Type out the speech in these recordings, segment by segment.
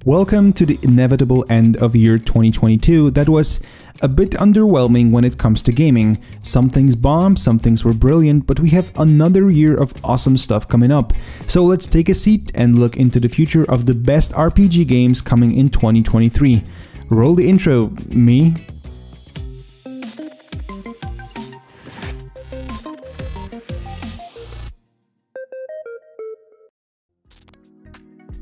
Welcome to the inevitable end of year 2022 that was a bit underwhelming when it comes to gaming. Some things bombed, some things were brilliant, but we have another year of awesome stuff coming up. So let's take a seat and look into the future of the best RPG games coming in 2023. Roll the intro, me.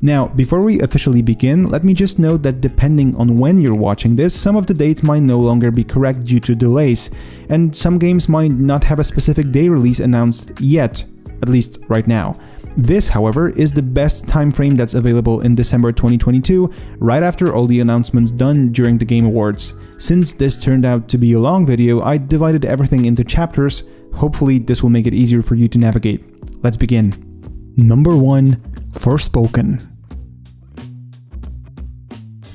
Now, before we officially begin, let me just note that depending on when you're watching this, some of the dates might no longer be correct due to delays, and some games might not have a specific day release announced yet, at least right now. This, however, is the best time frame that's available in December 2022, right after all the announcements done during the Game Awards. Since this turned out to be a long video, I divided everything into chapters. Hopefully this will make it easier for you to navigate. Let's begin. Number 1. Forspoken.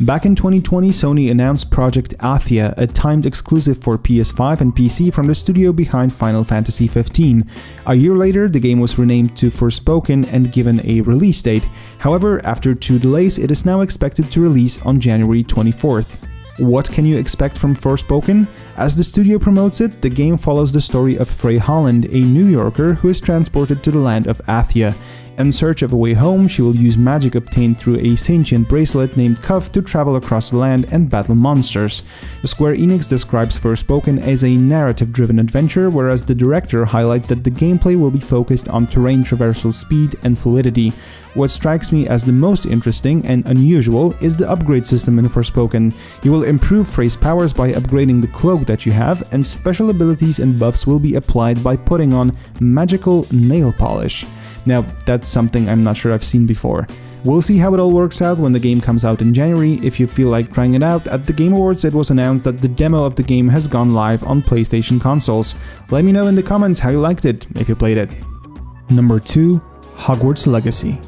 Back in 2020, Sony announced Project Athia, a timed exclusive for PS5 and PC from the studio behind Final Fantasy XV. A year later, the game was renamed to Forspoken and given a release date. However, after 2 delays, it is now expected to release on January 24th. What can you expect from Forspoken? As the studio promotes it, the game follows the story of Frey Holland, a New Yorker who is transported to the land of Athia. In search of a way home, she will use magic obtained through a sentient bracelet named Cuff to travel across the land and battle monsters. Square Enix describes Forspoken as a narrative-driven adventure, whereas the director highlights that the gameplay will be focused on terrain traversal speed and fluidity. What strikes me as the most interesting and unusual is the upgrade system in Forspoken. You will improve Frey's powers by upgrading the cloak that you have, and special abilities and buffs will be applied by putting on magical nail polish. Now, that's something I'm not sure I've seen before. We'll see how it all works out when the game comes out in January. If you feel like trying it out, at the Game Awards it was announced that the demo of the game has gone live on PlayStation consoles. Let me know in the comments how you liked it, if you played it. Number 2. Hogwarts Legacy.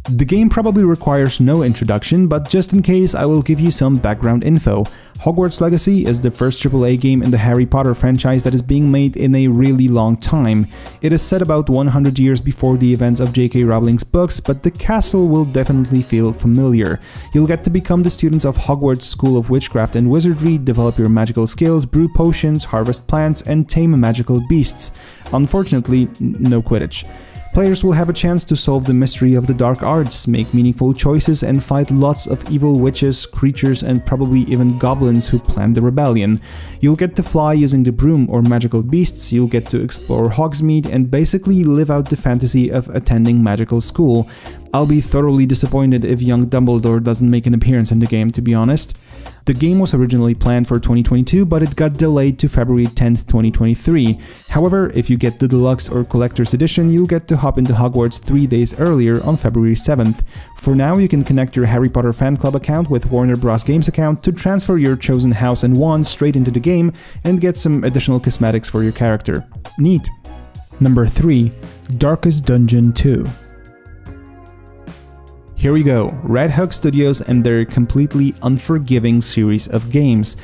The game probably requires no introduction, but just in case I will give you some background info. Hogwarts Legacy is the first AAA game in the Harry Potter franchise that is being made in a really long time. It is set about 100 years before the events of J.K. Rowling's books, but the castle will definitely feel familiar. You'll get to become the students of Hogwarts School of Witchcraft and Wizardry, develop your magical skills, brew potions, harvest plants, and tame magical beasts. Unfortunately, no Quidditch. Players will have a chance to solve the mystery of the dark arts, make meaningful choices, and fight lots of evil witches, creatures, and probably even goblins who planned the rebellion. You'll get to fly using the broom or magical beasts, you'll get to explore Hogsmeade, and basically live out the fantasy of attending magical school. I'll be thoroughly disappointed if young Dumbledore doesn't make an appearance in the game, to be honest. The game was originally planned for 2022, but it got delayed to February 10th, 2023. However, if you get the Deluxe or Collector's Edition, you'll get to hop into Hogwarts 3 days earlier on February 7th. For now, you can connect your Harry Potter fan club account with Warner Bros. Games account to transfer your chosen house and wand straight into the game and get some additional cosmetics for your character. Neat. Number 3. Darkest Dungeon 2. Here we go, Red Hook Studios and their completely unforgiving series of games.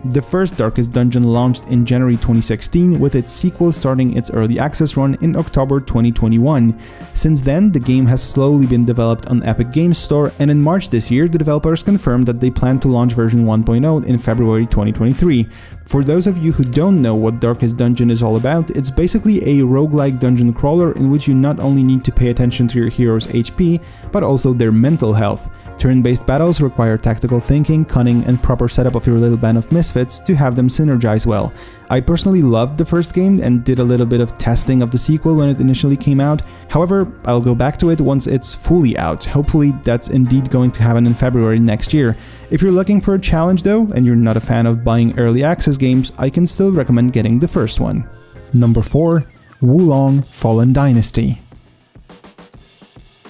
The first Darkest Dungeon launched in January 2016, with its sequel starting its early access run in October 2021. Since then, the game has slowly been developed on Epic Games Store, and in March this year, the developers confirmed that they plan to launch version 1.0 in February 2023. For those of you who don't know what Darkest Dungeon is all about, it's basically a roguelike dungeon crawler in which you not only need to pay attention to your hero's HP, but also their mental health. Turn-based battles require tactical thinking, cunning, and proper setup of your little band of misfits to have them synergize well. I personally loved the first game and did a little bit of testing of the sequel when it initially came out. However, I'll go back to it once it's fully out. Hopefully that's indeed going to happen in February next year. If you're looking for a challenge though, and you're not a fan of buying early access games, I can still recommend getting the first one. Number 4. Wulong Fallen Dynasty.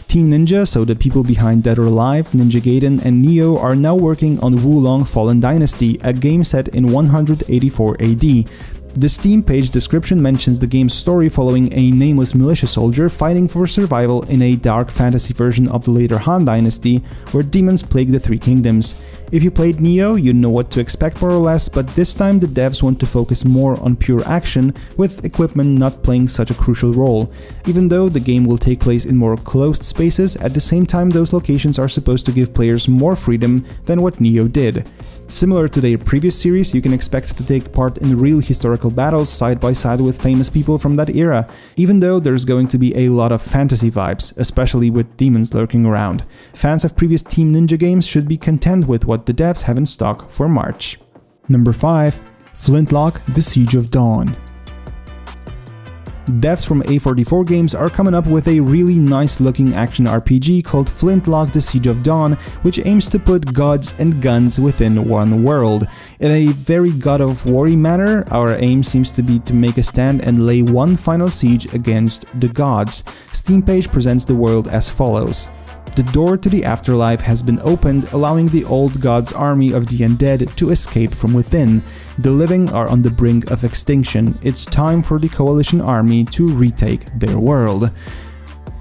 Team Ninja, so the people behind Dead or Alive, Ninja Gaiden, and Nioh are now working on Wulong Fallen Dynasty, a game set in 184 AD. The Steam page description mentions the game's story following a nameless militia soldier fighting for survival in a dark fantasy version of the later Han Dynasty, where demons plague the Three Kingdoms. If you played Neo, you know what to expect more or less, but this time the devs want to focus more on pure action, with equipment not playing such a crucial role. Even though the game will take place in more closed spaces, at the same time those locations are supposed to give players more freedom than what Neo did. Similar to their previous series, you can expect to take part in real historical battles side by side with famous people from that era, even though there's going to be a lot of fantasy vibes, especially with demons lurking around. Fans of previous Team Ninja games should be content with what the devs have in stock for March. Number 5. Flintlock: The Siege of Dawn. Devs from A44 Games are coming up with a really nice looking action RPG called Flintlock: The Siege of Dawn, which aims to put gods and guns within one world. In a very God of War manner, our aim seems to be to make a stand and lay one final siege against the gods. Steam page presents the world as follows. The door to the afterlife has been opened, allowing the old god's army of the undead to escape from within. The living are on the brink of extinction. It's time for the coalition army to retake their world.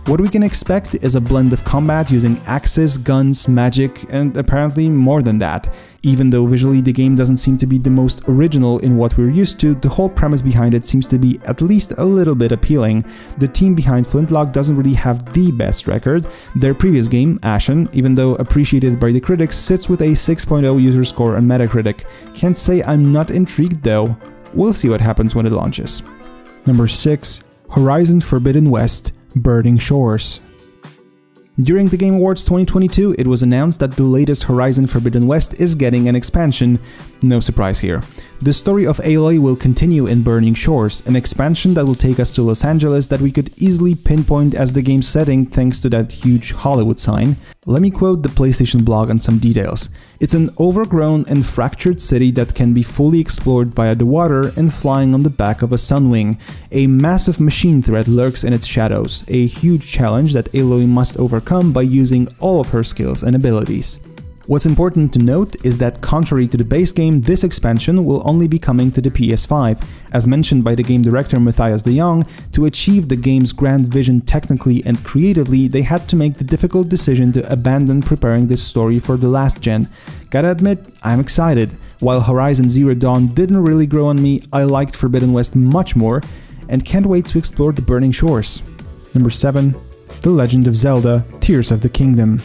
What we can expect is a blend of combat using axes, guns, magic, and apparently more than that. Even though visually the game doesn't seem to be the most original in what we're used to, the whole premise behind it seems to be at least a little bit appealing. The team behind Flintlock doesn't really have the best record. Their previous game, Ashen, even though appreciated by the critics, sits with a 6.0 user score on Metacritic. Can't say I'm not intrigued though. We'll see what happens when it launches. Number 6. Horizon Forbidden West: Burning Shores. During the Game Awards 2022, it was announced that the latest Horizon Forbidden West is getting an expansion. No surprise here. The story of Aloy will continue in Burning Shores, an expansion that will take us to Los Angeles that we could easily pinpoint as the game's setting thanks to that huge Hollywood sign. Let me quote the PlayStation blog on some details. It's an overgrown and fractured city that can be fully explored via the water and flying on the back of a sunwing. A massive machine threat lurks in its shadows, a huge challenge that Aloy must overcome by using all of her skills and abilities. What's important to note is that contrary to the base game, this expansion will only be coming to the PS5. As mentioned by the game director Matthias de Jong, to achieve the game's grand vision technically and creatively, they had to make the difficult decision to abandon preparing this story for the last gen. Gotta admit, I'm excited. While Horizon Zero Dawn didn't really grow on me, I liked Forbidden West much more, and can't wait to explore the Burning Shores. Number 7. The Legend of Zelda: Tears of the Kingdom.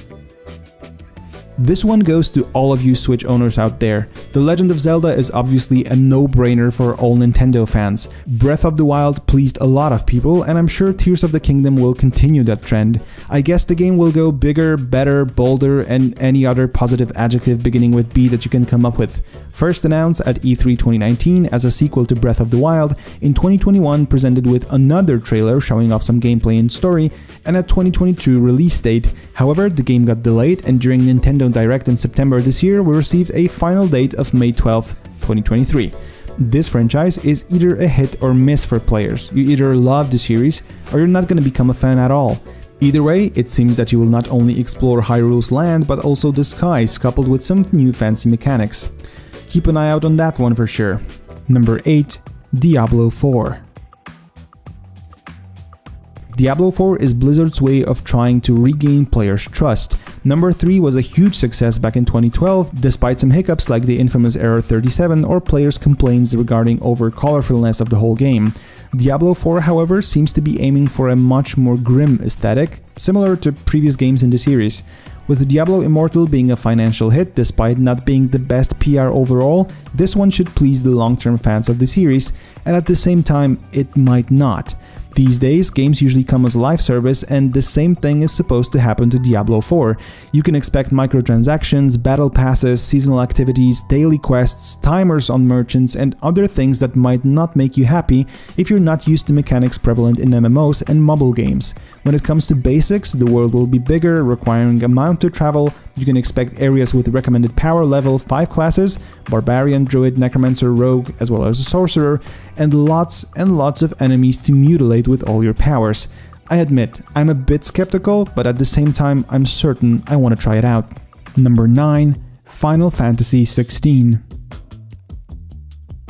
This one goes to all of you Switch owners out there. The Legend of Zelda is obviously a no-brainer for all Nintendo fans. Breath of the Wild pleased a lot of people, and I'm sure Tears of the Kingdom will continue that trend. I guess the game will go bigger, better, bolder, and any other positive adjective beginning with B that you can come up with. First announced at E3 2019 as a sequel to Breath of the Wild, in 2021 presented with another trailer showing off some gameplay and story, and a 2022 release date. However, the game got delayed, and during Nintendo Direct in September this year, we received a final date of May 12th, 2023. This franchise is either a hit or miss for players. You either love the series, or you're not going to become a fan at all. Either way, it seems that you will not only explore Hyrule's land, but also the skies, coupled with some new fancy mechanics. Keep an eye out on that one for sure. Number 8. Diablo 4. Diablo 4 is Blizzard's way of trying to regain players' trust. Number 3 was a huge success back in 2012, despite some hiccups like the infamous Error 37 or players' complaints regarding over-colorfulness of the whole game. Diablo 4, however, seems to be aiming for a much more grim aesthetic, similar to previous games in the series. With Diablo Immortal being a financial hit despite not being the best PR overall, this one should please the long-term fans of the series, and at the same time, it might not. These days, games usually come as a live service, and the same thing is supposed to happen to Diablo 4. You can expect microtransactions, battle passes, seasonal activities, daily quests, timers on merchants, and other things that might not make you happy if you're not used to mechanics prevalent in MMOs and mobile games. When it comes to basics, the world will be bigger, requiring a mount to travel. You can expect areas with recommended power level 5 classes, Barbarian, Druid, Necromancer, Rogue, as well as a Sorcerer, and lots of enemies to mutilate with all your powers. I admit, I'm a bit skeptical, but at the same time, I'm certain I want to try it out. Number 9. Final Fantasy XVI.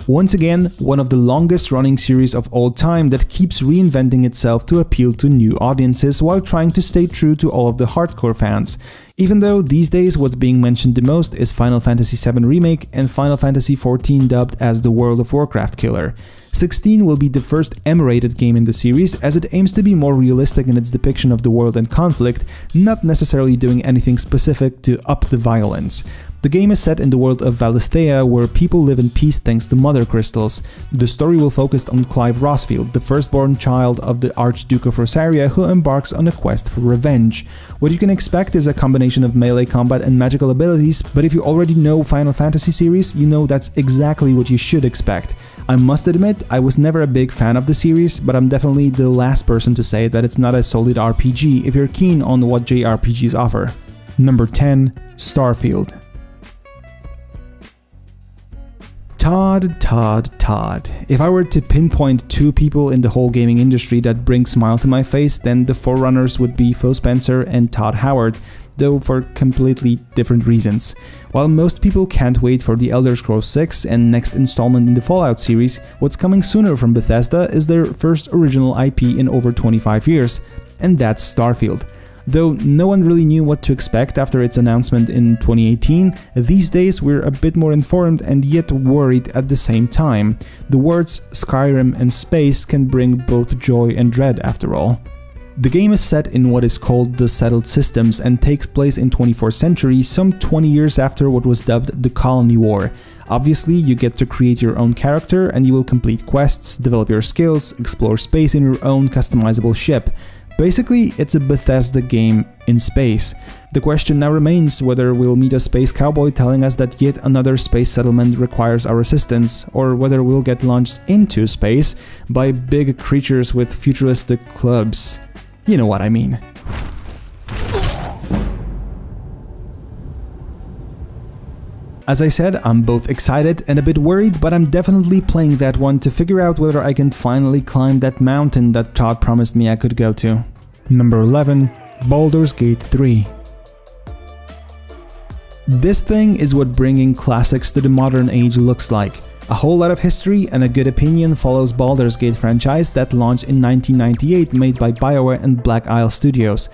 Once again, one of the longest running series of all time that keeps reinventing itself to appeal to new audiences while trying to stay true to all of the hardcore fans. Even though these days what's being mentioned the most is Final Fantasy VII Remake and Final Fantasy XIV dubbed as the World of Warcraft killer. 16 will be the first M-rated game in the series, as it aims to be more realistic in its depiction of the world and conflict, not necessarily doing anything specific to up the violence. The game is set in the world of Valisthea, where people live in peace thanks to mother crystals. The story will focus on Clive Rosfield, the firstborn child of the Archduke of Rosaria, who embarks on a quest for revenge. What you can expect is a combination of melee combat and magical abilities, but if you already know Final Fantasy series, you know that's exactly what you should expect. I must admit, I was never a big fan of the series, but I'm definitely the last person to say that it's not a solid RPG if you're keen on what JRPGs offer. Number 10. Starfield. Todd. If I were to pinpoint two people in the whole gaming industry that bring smile to my face, then the forerunners would be Phil Spencer and Todd Howard, though for completely different reasons. While most people can't wait for The Elder Scrolls 6 and next installment in the Fallout series, what's coming sooner from Bethesda is their first original IP in over 25 years, and that's Starfield. Though no one really knew what to expect after its announcement in 2018, these days we're a bit more informed and yet worried at the same time. The words Skyrim and space can bring both joy and dread after all. The game is set in what is called the Settled Systems and takes place in 24th century, some 20 years after what was dubbed the Colony War. Obviously, you get to create your own character and you will complete quests, develop your skills, explore space in your own customizable ship. Basically, it's a Bethesda game in space. The question now remains whether we'll meet a space cowboy telling us that yet another space settlement requires our assistance, or whether we'll get launched into space by big creatures with futuristic clubs. You know what I mean. As I said, I'm both excited and a bit worried, but I'm definitely playing that one to figure out whether I can finally climb that mountain that Todd promised me I could go to. Number 11. Baldur's Gate 3. This thing is what bringing classics to the modern age looks like. A whole lot of history and a good opinion follows Baldur's Gate franchise that launched in 1998, made by BioWare and Black Isle Studios.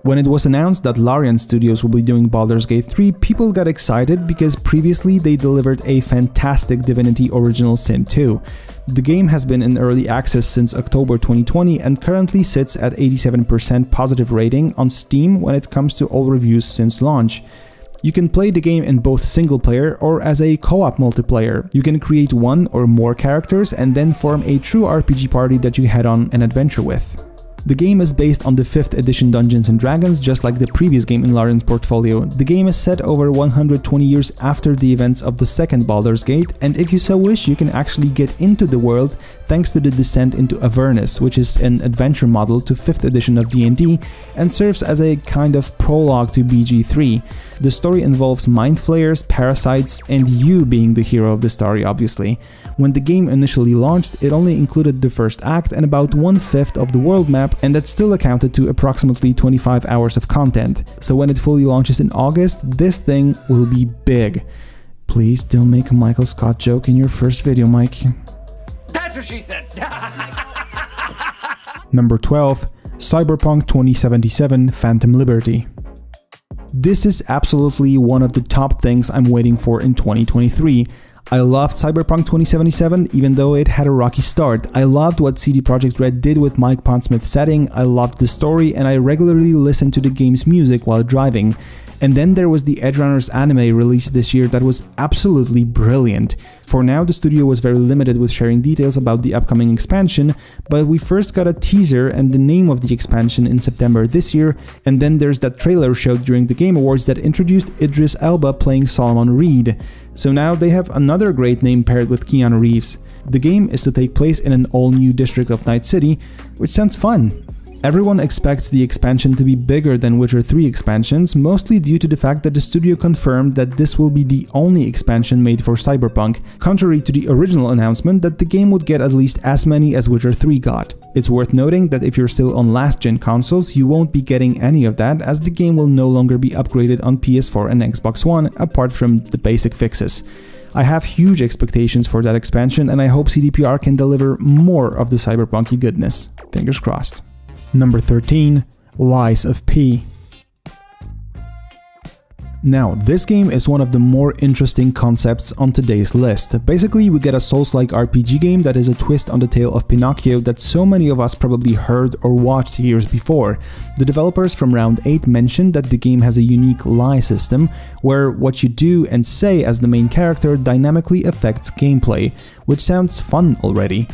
When it was announced that Larian Studios will be doing Baldur's Gate 3, people got excited because previously they delivered a fantastic Divinity Original Sin 2. The game has been in early access since October 2020 and currently sits at 87% positive rating on Steam when it comes to all reviews since launch. You can play the game in both single player or as a co-op multiplayer. You can create one or more characters and then form a true RPG party that you head on an adventure with. The game is based on the 5th edition Dungeons & Dragons, just like the previous game in Larian's portfolio. The game is set over 120 years after the events of the second Baldur's Gate, and if you so wish, you can actually get into the world thanks to the Descent into Avernus, which is an adventure model to 5th edition of D&D and serves as a kind of prologue to BG3. The story involves mind flayers, parasites, and you being the hero of the story, obviously. When the game initially launched, it only included the first act and about 1/5 of the world map, and that still accounted to approximately 25 hours of content. So when it fully launches in August, this thing will be big. Please don't make a Michael Scott joke in your first video, Mike. That's what she said! Number 12. Cyberpunk 2077 Phantom Liberty. This is absolutely one of the top things I'm waiting for in 2023. I loved Cyberpunk 2077, even though it had a rocky start. I loved what CD Projekt Red did with Mike Pondsmith's setting, I loved the story, and I regularly listened to the game's music while driving. And then there was the Edgerunners anime released this year that was absolutely brilliant. For now, the studio was very limited with sharing details about the upcoming expansion, but we first got a teaser and the name of the expansion in September this year, and then there's that trailer showed during the Game Awards that introduced Idris Elba playing Solomon Reed. So now they have another great name paired with Keanu Reeves. The game is to take place in an all-new district of Night City, which sounds fun. Everyone expects the expansion to be bigger than Witcher 3 expansions, mostly due to the fact that the studio confirmed that this will be the only expansion made for Cyberpunk, contrary to the original announcement that the game would get at least as many as Witcher 3 got. It's worth noting that if you're still on last-gen consoles, you won't be getting any of that, as the game will no longer be upgraded on PS4 and Xbox One, apart from the basic fixes. I have huge expectations for that expansion, and I hope CDPR can deliver more of the cyberpunky goodness. Fingers crossed. Number 13, Lies of P. Now, this game is one of the more interesting concepts on today's list. Basically, we get a Souls-like RPG game that is a twist on the tale of Pinocchio that so many of us probably heard or watched years before. The developers from Round 8 mentioned that the game has a unique lie system, where what you do and say as the main character dynamically affects gameplay, which sounds fun already.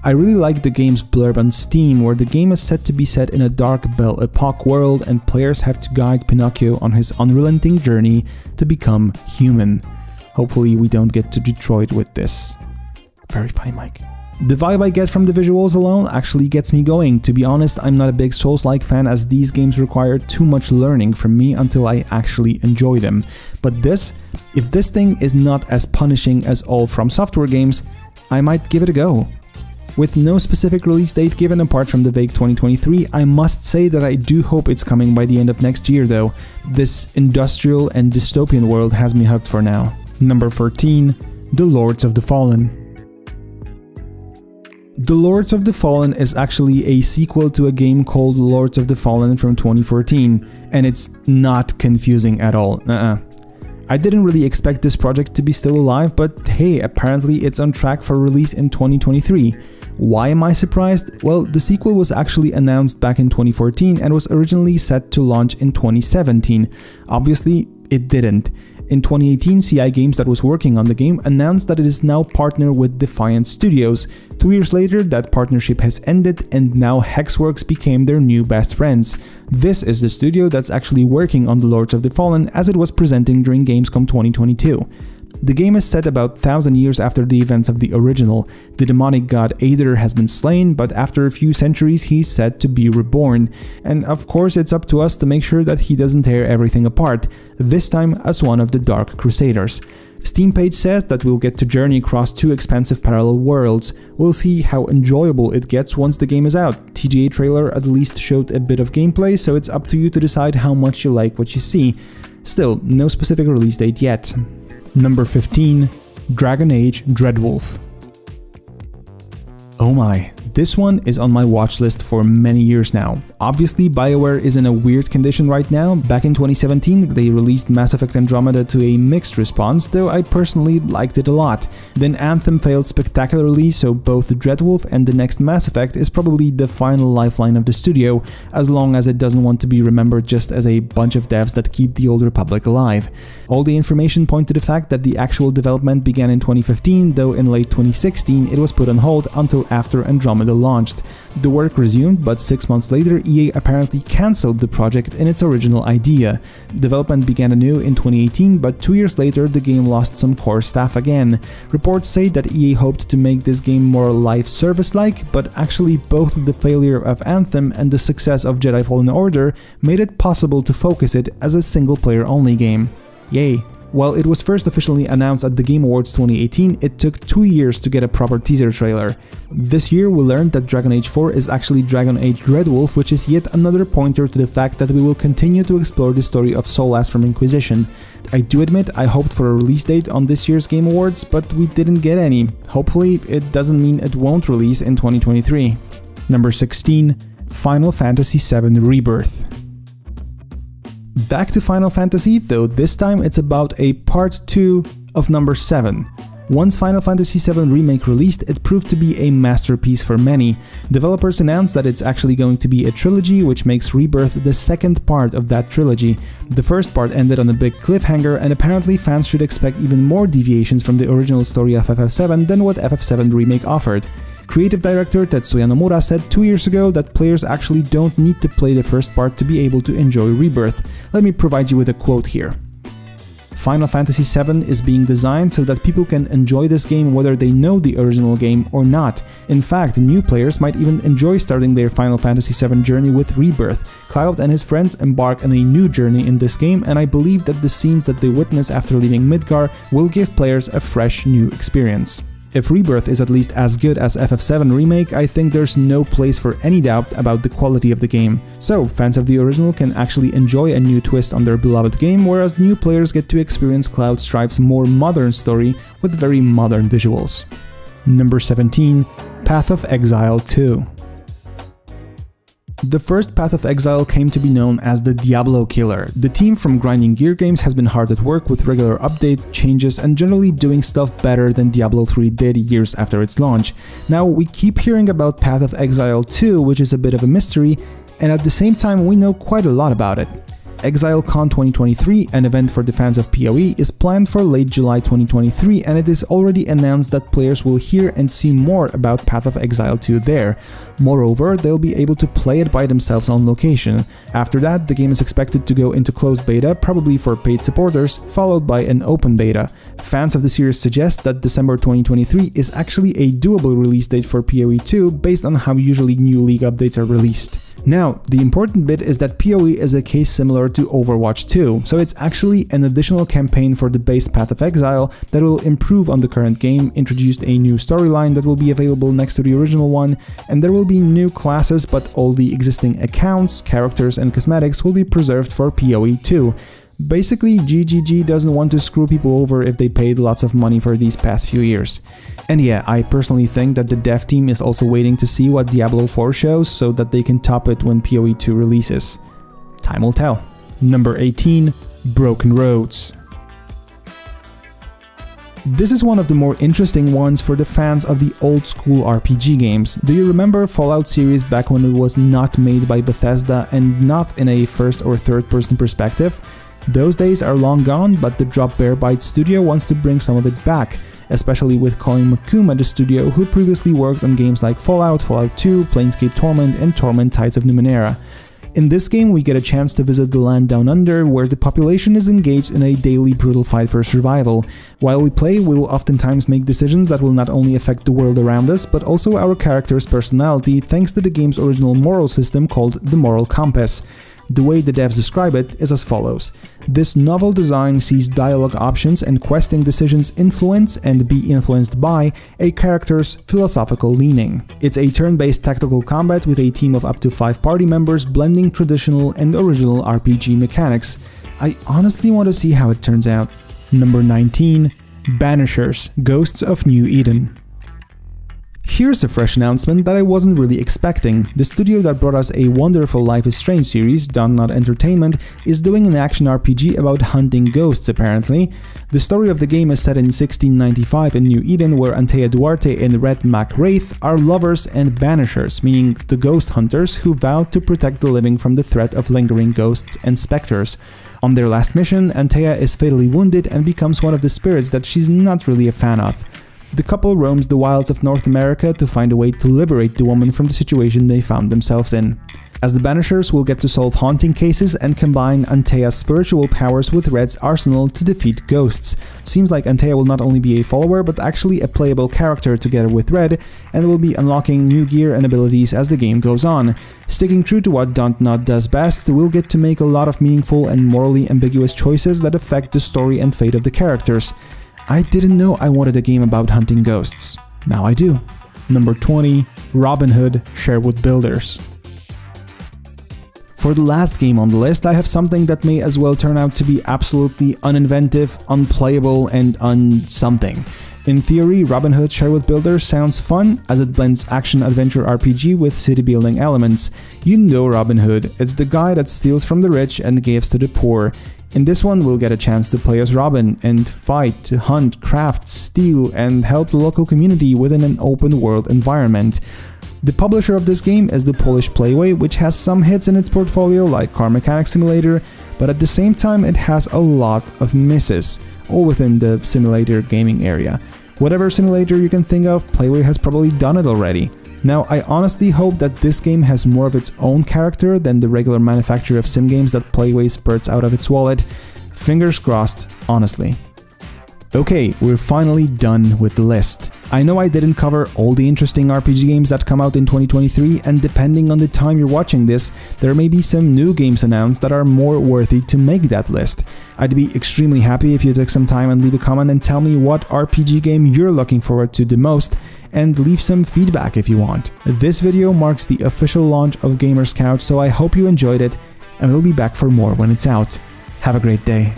I really like the game's blurb on Steam, where the game is said to be set in a dark Belle Epoque world and players have to guide Pinocchio on his unrelenting journey to become human. Hopefully we don't get to Detroit with this. Very funny, Mike. The vibe I get from the visuals alone actually gets me going. To be honest, I'm not a big Souls-like fan, as these games require too much learning from me until I actually enjoy them. But if this thing is not as punishing as all From Software games, I might give it a go. With no specific release date given apart from the vague 2023, I must say that I do hope it's coming by the end of next year though. This industrial and dystopian world has me hooked for now. Number 14, The Lords of the Fallen. The Lords of the Fallen is actually a sequel to a game called Lords of the Fallen from 2014, and it's not confusing at all. I didn't really expect this project to be still alive, but hey, apparently it's on track for release in 2023. Why am I surprised? Well, the sequel was actually announced back in 2014 and was originally set to launch in 2017. Obviously, it didn't. In 2018, CI Games, that was working on the game, announced that it is now partnered with Defiant Studios. 2 years later, that partnership has ended, and now Hexworks became their new best friends. This is the studio that's actually working on The Lords of the Fallen, as it was presenting during Gamescom 2022. The game is set about 1,000 years after the events of the original. The demonic god Aether has been slain, but after a few centuries he's said to be reborn. And of course it's up to us to make sure that he doesn't tear everything apart, this time as one of the Dark Crusaders. Steam page says that we'll get to journey across 2 expansive parallel worlds. We'll see how enjoyable it gets once the game is out. TGA trailer at least showed a bit of gameplay, so it's up to you to decide how much you like what you see. Still, no specific release date yet. Number 15, Dragon Age Dreadwolf. Oh my, this one is on my watch list for many years now. Obviously, BioWare is in a weird condition right now. Back in 2017, they released Mass Effect Andromeda to a mixed response, though I personally liked it a lot. Then Anthem failed spectacularly, so both Dreadwolf and the next Mass Effect is probably the final lifeline of the studio, as long as it doesn't want to be remembered just as a bunch of devs that keep the Old Republic alive. All the information point to the fact that the actual development began in 2015, though in late 2016 it was put on hold until after Andromeda launched. The work resumed, but 6 months later EA apparently cancelled the project in its original idea. Development began anew in 2018, but 2 years later the game lost some core staff again. Reports say that EA hoped to make this game more live service-like, but actually both the failure of Anthem and the success of Jedi Fallen Order made it possible to focus it as a single-player only game. Yay. While it was first officially announced at the Game Awards 2018, it took 2 years to get a proper teaser trailer. This year we learned that Dragon Age 4 is actually Dragon Age Dreadwolf, which is yet another pointer to the fact that we will continue to explore the story of Solas from Inquisition. I do admit I hoped for a release date on this year's Game Awards, but we didn't get any. Hopefully it doesn't mean it won't release in 2023. Number 16, Final Fantasy VII Rebirth. Back to Final Fantasy, though this time it's about a part 2 of number 7. Once Final Fantasy VII Remake released, it proved to be a masterpiece for many. Developers announced that it's actually going to be a trilogy, which makes Rebirth the second part of that trilogy. The first part ended on a big cliffhanger, and apparently fans should expect even more deviations from the original story of FF7 than what FF7 Remake offered. Creative director Tetsuya Nomura said 2 years ago that players actually don't need to play the first part to be able to enjoy Rebirth. Let me provide you with a quote here. Final Fantasy VII is being designed so that people can enjoy this game whether they know the original game or not. In fact, new players might even enjoy starting their Final Fantasy VII journey with Rebirth. Cloud and his friends embark on a new journey in this game, and I believe that the scenes that they witness after leaving Midgar will give players a fresh new experience. If Rebirth is at least as good as FF7 Remake, I think there's no place for any doubt about the quality of the game. So, fans of the original can actually enjoy a new twist on their beloved game, whereas new players get to experience Cloud Strife's more modern story with very modern visuals. Number 17. Path of Exile 2. The first Path of Exile came to be known as the Diablo Killer. The team from Grinding Gear Games has been hard at work with regular updates, changes, and generally doing stuff better than Diablo 3 did years after its launch. Now, we keep hearing about Path of Exile 2, which is a bit of a mystery, and at the same time we know quite a lot about it. ExileCon 2023, an event for the fans of PoE, is planned for late July 2023, and it is already announced that players will hear and see more about Path of Exile 2 there. Moreover, they'll be able to play it by themselves on location. After that, the game is expected to go into closed beta, probably for paid supporters, followed by an open beta. Fans of the series suggest that December 2023 is actually a doable release date for PoE 2 based on how usually new League updates are released. Now, the important bit is that PoE is a case similar to Overwatch 2, so it's actually an additional campaign for the base Path of Exile that will improve on the current game, introduced a new storyline that will be available next to the original one, and there will be new classes, but all the existing accounts, characters, and cosmetics will be preserved for PoE 2. Basically, GGG doesn't want to screw people over if they paid lots of money for these past few years. And yeah, I personally think that the dev team is also waiting to see what Diablo 4 shows so that they can top it when PoE 2 releases. Time will tell. Number 18. Broken Roads. This is one of the more interesting ones for the fans of the old school RPG games. Do you remember Fallout series back when it was not made by Bethesda and not in a first or third person perspective? Those days are long gone, but the Drop Bear Bytes studio wants to bring some of it back, especially with Colin McComb at the studio, who previously worked on games like Fallout, Fallout 2, Planescape Torment, and Torment Tides of Numenera. In this game, we get a chance to visit the land down under, where the population is engaged in a daily brutal fight for survival. While we play, we'll oftentimes make decisions that will not only affect the world around us, but also our character's personality, thanks to the game's original moral system called the Moral Compass. The way the devs describe it is as follows. This novel design sees dialogue options and questing decisions influence and be influenced by a character's philosophical leaning. It's a turn-based tactical combat with a team of up to 5 party members blending traditional and original RPG mechanics. I honestly want to see how it turns out. Number 19. Banishers, Ghosts of New Eden. Here's a fresh announcement that I wasn't really expecting. The studio that brought us a wonderful Life is Strange series, Dawn Not Entertainment, is doing an action RPG about hunting ghosts apparently. The story of the game is set in 1695 in New Eden, where Antea Duarte and Red Mac Wraith are lovers and banishers, meaning the ghost hunters who vow to protect the living from the threat of lingering ghosts and specters. On their last mission, Antea is fatally wounded and becomes one of the spirits that she's not really a fan of. The couple roams the wilds of North America to find a way to liberate the woman from the situation they found themselves in. As the Banishers, will get to solve haunting cases and combine Antea's spiritual powers with Red's arsenal to defeat ghosts. Seems like Antea will not only be a follower, but actually a playable character together with Red, and will be unlocking new gear and abilities as the game goes on. Sticking true to what Dontnod does best, we'll get to make a lot of meaningful and morally ambiguous choices that affect the story and fate of the characters. I didn't know I wanted a game about hunting ghosts. Now I do. Number 20. Robin Hood, Sherwood Builders. For the last game on the list, I have something that may as well turn out to be absolutely uninventive, unplayable, and un-something. In theory, Robin Hood Sherwood Builders sounds fun, as it blends action-adventure RPG with city-building elements. You know Robin Hood, it's the guy that steals from the rich and gives to the poor. In this one, we'll get a chance to play as Robin and fight, hunt, craft, steal, and help the local community within an open-world environment. The publisher of this game is the Polish Playway, which has some hits in its portfolio like Car Mechanic Simulator, but at the same time it has a lot of misses, all within the simulator gaming area. Whatever simulator you can think of, Playway has probably done it already. Now, I honestly hope that this game has more of its own character than the regular manufacturer of sim games that Playway spurts out of its wallet. Fingers crossed, honestly. Okay, we're finally done with the list. I know I didn't cover all the interesting RPG games that come out in 2023, and depending on the time you're watching this, there may be some new games announced that are more worthy to make that list. I'd be extremely happy if you took some time and leave a comment and tell me what RPG game you're looking forward to the most, and leave some feedback if you want. This video marks the official launch of Gamerscout, so I hope you enjoyed it, and we'll be back for more when it's out. Have a great day.